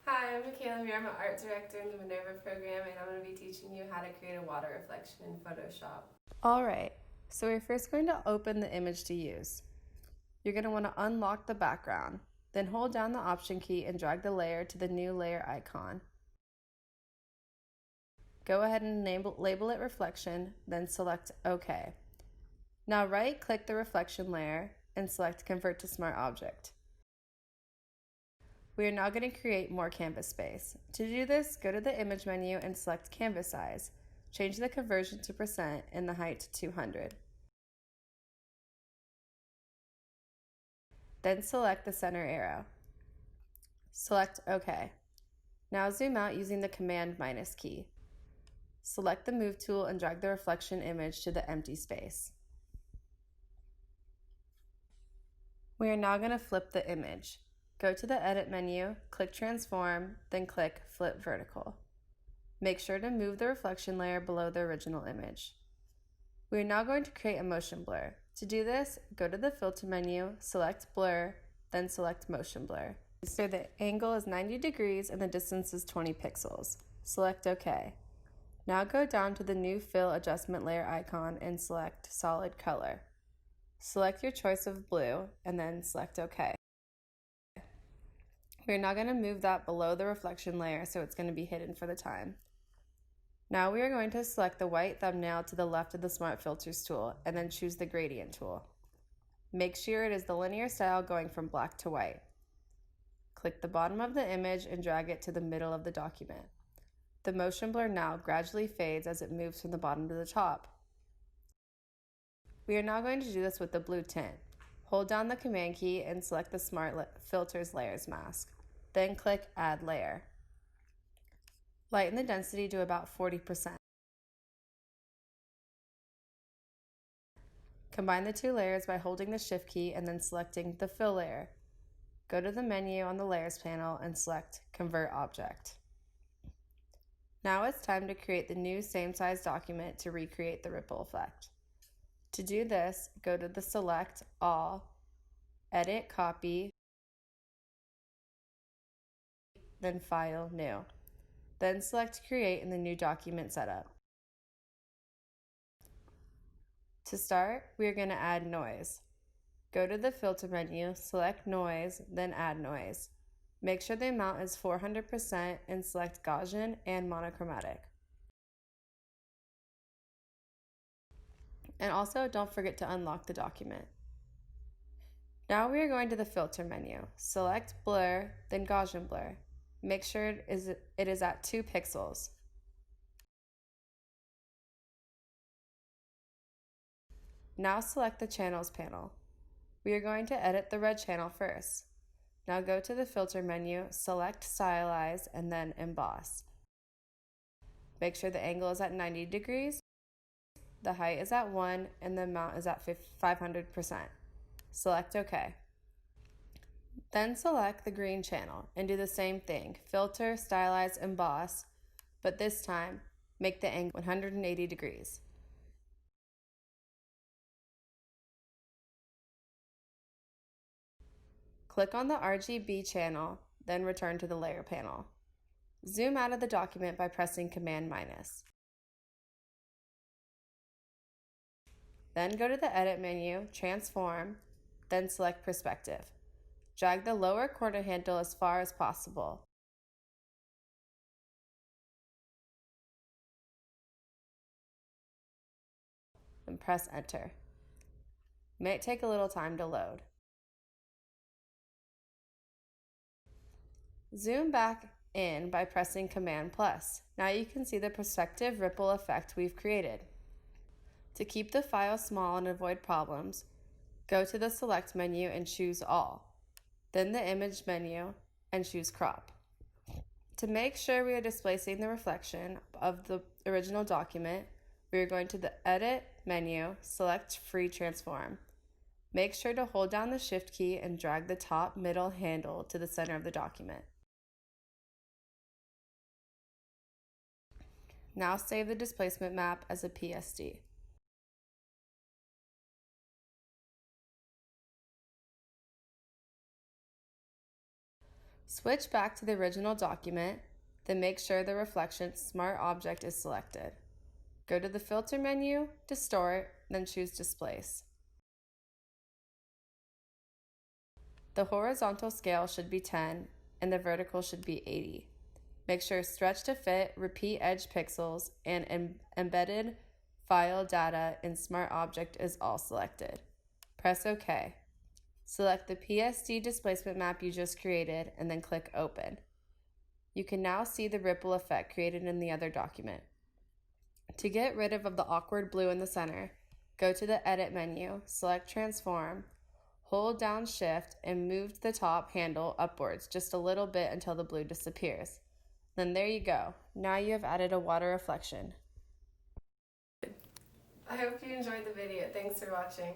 Hi, I'm McKayla Mear. I'm an art director in the Minerva program, and I'm going to be teaching you how to create a water reflection in Photoshop. Alright, so we're first going to open the image to use. You're going to want to unlock the background, then hold down the Option key and drag the layer to the new layer icon. Go ahead and label it Reflection, then select OK. Now right-click the reflection layer and select Convert to Smart Object. We are now going to create more canvas space. To do this, go to the Image menu and select Canvas Size. Change the conversion to % and the height to 200. Then select the center arrow. Select OK. Now zoom out using the Command- key. Select the Move tool and drag the reflection image to the empty space. We are now going to flip the image. Go to the Edit menu, click Transform, then click Flip Vertical. Make sure to move the reflection layer below the original image. We are now going to create a motion blur. To do this, go to the Filter menu, select Blur, then select Motion Blur. So the angle is 90 degrees and the distance is 20 pixels. Select OK. Now go down to the new Fill Adjustment layer icon and select Solid Color. Select your choice of blue and then select OK. We're now going to move that below the reflection layer so it's going to be hidden for the time. Now we are going to select the white thumbnail to the left of the Smart Filters tool and then choose the Gradient tool. Make sure it is the linear style going from black to white. Click the bottom of the image and drag it to the middle of the document. The motion blur now gradually fades as it moves from the bottom to the top. We are now going to do this with the blue tint. Hold down the Command key and select the Smart Filters Layers mask. Then click Add Layer. Lighten the density to about 40%. Combine the two layers by holding the Shift key and then selecting the Fill layer. Go to the menu on the Layers panel and select Convert Object. Now it's time to create the new same-size document to recreate the ripple effect. To do this, go to the Select All, Edit Copy, then File New. Then select Create in the new document setup. To start, we are going to add noise. Go to the Filter menu, select Noise, then Add Noise. Make sure the amount is 400% and select Gaussian and Monochromatic. And also, don't forget to unlock the document. Now we are going to the Filter menu. Select Blur, then Gaussian Blur. Make sure it is at 2 pixels. Now select the Channels panel. We are going to edit the red channel first. Now go to the Filter menu, select Stylize, and then Emboss. Make sure the angle is at 90 degrees, the height is at 1, and the amount is at 500%. Select OK. Then select the green channel and do the same thing. Filter, Stylize, Emboss, but this time, make the angle 180 degrees. Click on the RGB channel, then return to the layer panel. Zoom out of the document by pressing Command-. Then go to the Edit menu, Transform, then select Perspective. Drag the lower corner handle as far as possible. And press Enter. It may take a little time to load. Zoom back in by pressing Command+. Now you can see the perspective ripple effect we've created. To keep the file small and avoid problems, go to the Select menu and choose All, then the Image menu and choose Crop. To make sure we are displacing the reflection of the original document, we are going to the Edit menu, select Free Transform. Make sure to hold down the Shift key and drag the top middle handle to the center of the document. Now save the displacement map as a PSD. Switch back to the original document, then make sure the reflection Smart Object is selected. Go to the Filter menu, Distort, then choose Displace. The horizontal scale should be 10 and the vertical should be 80. Make sure Stretch to Fit, Repeat Edge Pixels, and Embedded File Data in Smart Object is all selected. Press OK. Select the PSD displacement map you just created and then click Open. You can now see the ripple effect created in the other document. To get rid of the awkward blue in the center, go to the Edit menu, select Transform, hold down Shift, and move the top handle upwards just a little bit until the blue disappears. Then there you go. Now you have added a water reflection. I hope you enjoyed the video. Thanks for watching.